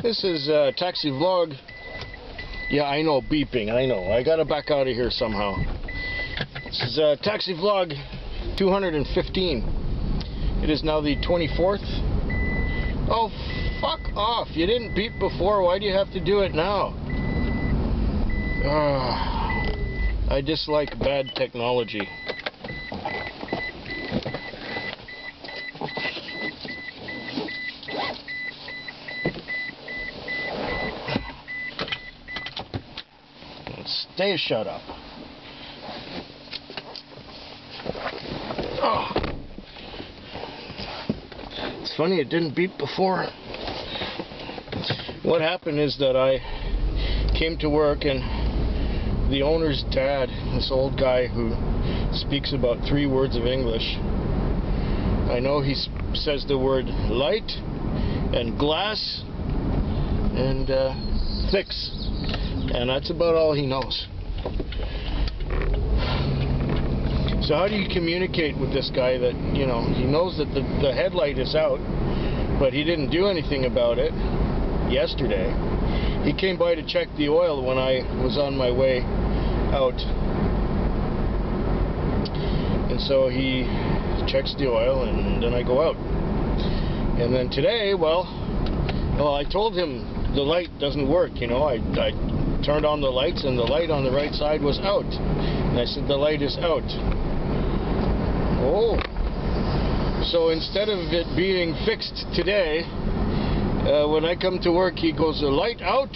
This is Taxi Vlog. Yeah, I know, beeping, I know. I gotta back out of here somehow. This is Taxi Vlog 215. It is now the 24th. Oh, fuck off. You didn't beep before. Why do you have to do it now? I dislike bad technology. Stay shut up. Oh. It's funny it didn't beep before. What happened is that I came to work and the owner's dad, this old guy who speaks about 3 words of English, I know he says the word light and glass and fix. And that's about all he knows. So how do you communicate with this guy that, you know, he knows that the headlight is out, but he didn't do anything about it yesterday. He came by to check the oil when I was on my way out. And so he checks the oil and then I go out. And then today, well, I told him the light doesn't work, you know. I turned on the lights and the light on the right side was out. And I said, the light is out. Oh. So instead of it being fixed today, when I come to work, he goes, the light out?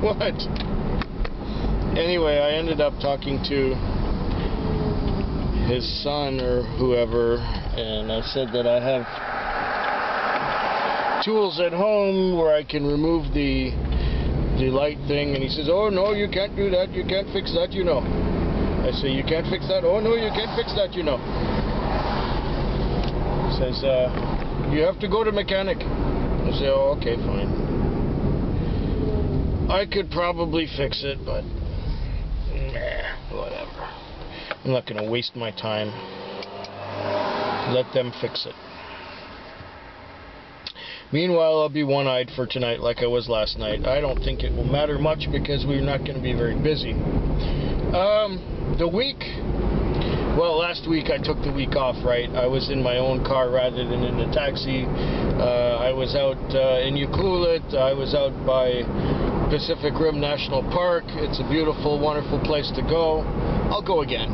What? Anyway, I ended up talking to his son or whoever, and I said that I have tools at home where I can remove the light thing, and he says, oh no, you can't do that, you can't fix that, you know. I say, you can't fix that? Oh no, you can't fix that, you know. He says, you have to go to mechanic. I say, oh, okay, fine. I could probably fix it, but nah, whatever. I'm not gonna waste my time. Let them fix it. Meanwhile, I'll be one-eyed for tonight like I was last night. I don't think it will matter much because we're not going to be very busy. The week, well, last week I took the week off, right? I was in my own car rather than in a taxi. I was out in Ucluelet. I was out by Pacific Rim National Park. It's a beautiful, wonderful place to go. I'll go again.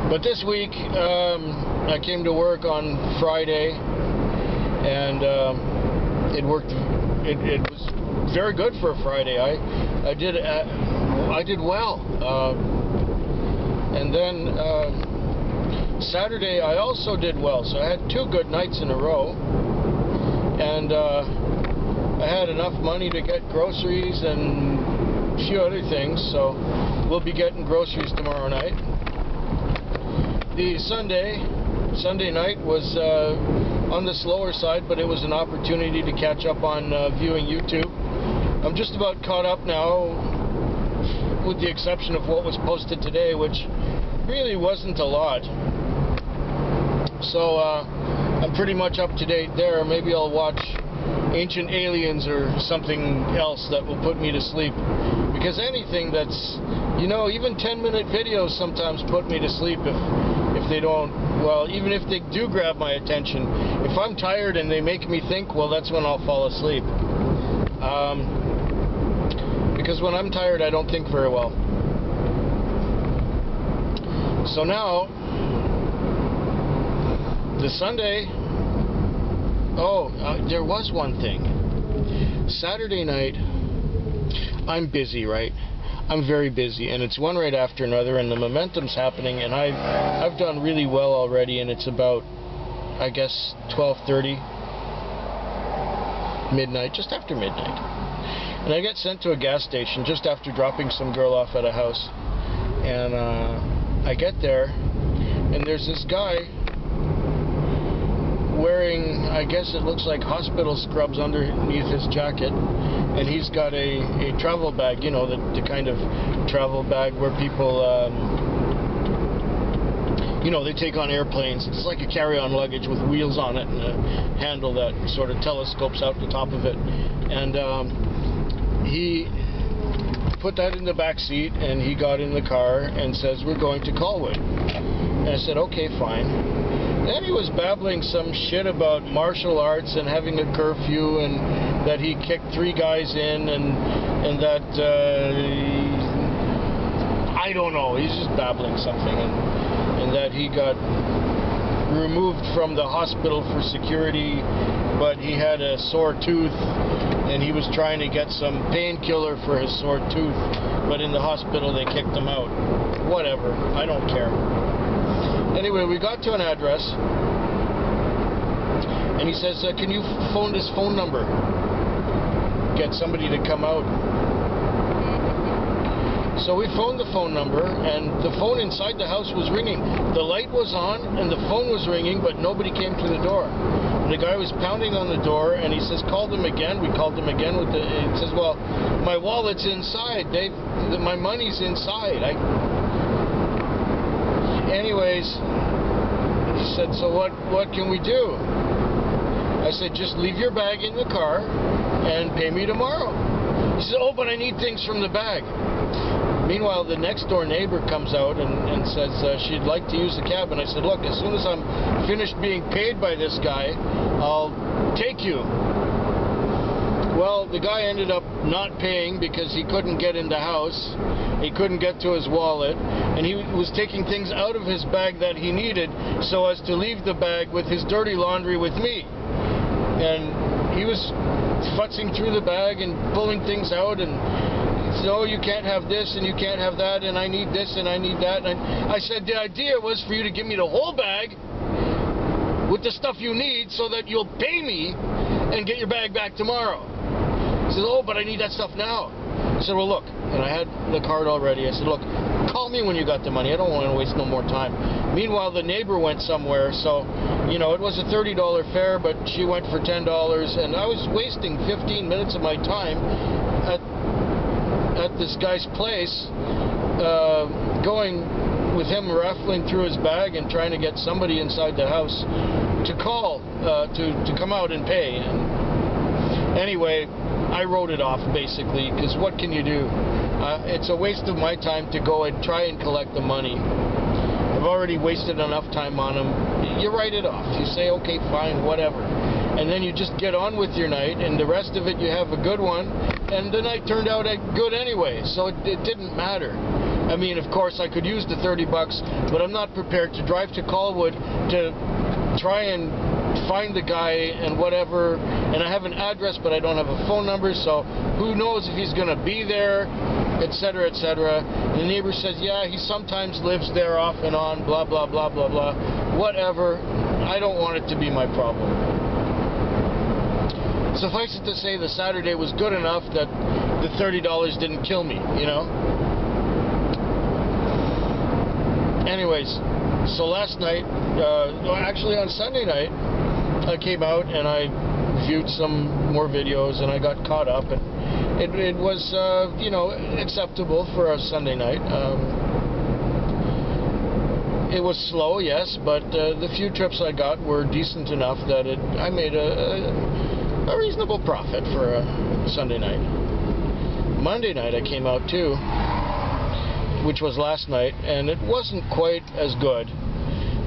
But this week, I came to work on Friday, and it worked. It was very good for a Friday. I did well, and then Saturday I also did well. So I had 2 good nights in a row, and I had enough money to get groceries and a few other things. So we'll be getting groceries tomorrow night. The Sunday night was on the slower side, but it was an opportunity to catch up on viewing YouTube. I'm just about caught up now, with the exception of what was posted today, which really wasn't a lot. So I'm pretty much up to date there. Maybe I'll watch Ancient Aliens or something else that will put me to sleep. Because anything that's, you know, even 10-minute videos sometimes put me to sleep if they don't, well, even if they do grab my attention. If I'm tired and they make me think, well, that's when I'll fall asleep. Because when I'm tired, I don't think very well. So now, the Sunday, there was one thing. Saturday night, I'm busy, right? I'm very busy, and it's one right after another, and the momentum's happening, and I've done really well already, and it's about, I guess, 12:30, midnight, just after midnight. And I get sent to a gas station just after dropping some girl off at a house, and I get there, and there's this guy wearing, I guess it looks like hospital scrubs underneath his jacket, and he's got a travel bag, you know, the kind of travel bag where people you know, they take on airplanes. It's like a carry-on luggage with wheels on it and a handle that sort of telescopes out the top of it. And he put that in the back seat, and he got in the car and says, "We're going to Colwood." And I said, "Okay, fine." Then he was babbling some shit about martial arts and having a curfew, and that he kicked 3 guys in, and that I don't know, he's just babbling something, and that he got removed from the hospital for security, but he had a sore tooth and he was trying to get some painkiller for his sore tooth, but in the hospital they kicked him out. Whatever, I don't care. Anyway, we got to an address and he says, "Can you phone this phone number? Get somebody to come out." So we phoned the phone number, and the phone inside the house was ringing. The light was on, and the phone was ringing, but nobody came to the door. And the guy was pounding on the door, and he says, "Call them again." We called them again. He says, "Well, my wallet's inside, Dave. My money's inside." Anyways, he said, "So what can we do?" I said, "Just leave your bag in the car and pay me tomorrow." He said, "Oh, but I need things from the bag." Meanwhile, the next door neighbor comes out and says she'd like to use the cab. And I said, "Look, as soon as I'm finished being paid by this guy, I'll take you." Well, the guy ended up not paying because he couldn't get in the house. He couldn't get to his wallet. And he was taking things out of his bag that he needed so as to leave the bag with his dirty laundry with me. And he was futzing through the bag and pulling things out, and "Oh, you can't have this and you can't have that, and I need this and I need that." And I said, "The idea was for you to give me the whole bag with the stuff you need so that you'll pay me and get your bag back tomorrow." He said, "Oh, but I need that stuff now." I said, "Well, look," and I had the card already. I said, "Look, call me when you got the money. I don't want to waste no more time." Meanwhile, the neighbor went somewhere, so, you know, it was a $30 fare, but she went for $10, and I was wasting 15 minutes of my time at this guy's place, going with him raffling through his bag and trying to get somebody inside the house to call, to come out and pay. And anyway, I wrote it off, basically, because what can you do? It's a waste of my time to go and try and collect the money. I've already wasted enough time on him. You write it off. You say, "Okay, fine, whatever." And then you just get on with your night, and the rest of it you have a good one, and the night turned out good anyway, so it didn't matter. I mean, of course, I could use the $30, but I'm not prepared to drive to Colwood to try and find the guy and whatever, and I have an address, but I don't have a phone number, so who knows if he's going to be there, etc., etc. The neighbor says, "Yeah, he sometimes lives there off and on, blah, blah, blah, blah, blah." Whatever. I don't want it to be my problem. Suffice it to say, the Saturday was good enough that the $30 didn't kill me, you know? Anyways, so last night, actually on Sunday night, I came out and I viewed some more videos and I got caught up, and it was, you know, acceptable for a Sunday night. It was slow, yes, but the few trips I got were decent enough that I made a reasonable profit for a Sunday night. Monday night I came out too, which was last night, and it wasn't quite as good,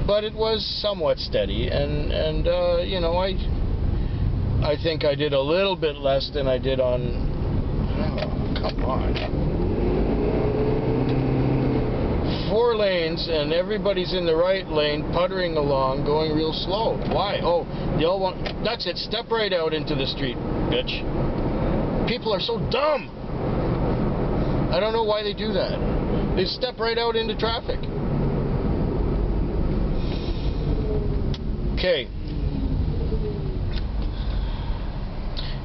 but it was somewhat steady, and you know, I think I did a little bit less than I did on, oh, come on, 4 lanes, and everybody's in the right lane, puttering along, going real slow. Why? Oh, they all want, that's it, step right out into the street, bitch. People are so dumb. I don't know why they do that. They step right out into traffic. Okay.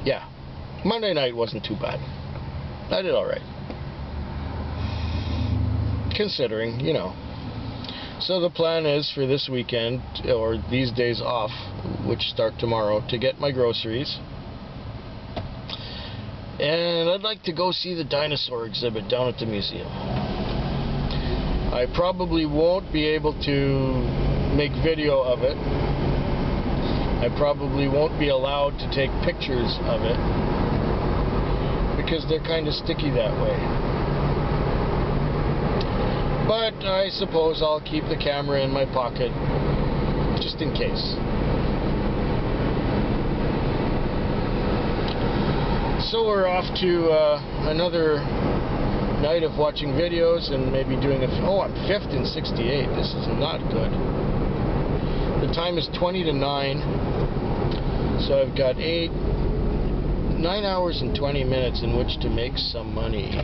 Yeah. Monday night wasn't too bad. I did alright. Considering, you know. So the plan is for this weekend, or these days off, which start tomorrow, to get my groceries. And I'd like to go see the dinosaur exhibit down at the museum. I probably won't be able to make video of it. I probably won't be allowed to take pictures of it because they're kind of sticky that way. But I suppose I'll keep the camera in my pocket just in case. So we're off to another night of watching videos and maybe doing oh, I'm 5th in 68. This is not good. The time is 20 to 9. So I've got 9 hours and 20 minutes in which to make some money.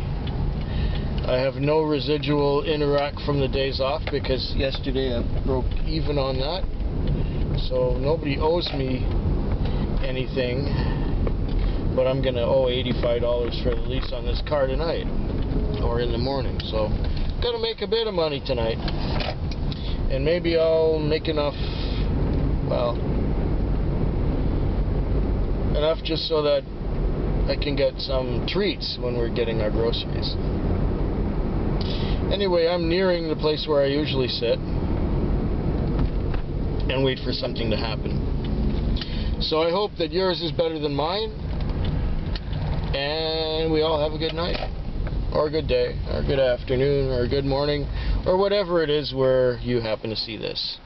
I have no residual Interac from the days off because yesterday I broke even on that. So nobody owes me anything, but I'm going to owe $85 for the lease on this car tonight, or in the morning. So got to make a bit of money tonight, and maybe I'll make enough, well, enough just so that I can get some treats when we're getting our groceries. Anyway, I'm nearing the place where I usually sit and wait for something to happen. So I hope that yours is better than mine, and we all have a good night, or a good day, or a good afternoon, or a good morning, or whatever it is where you happen to see this.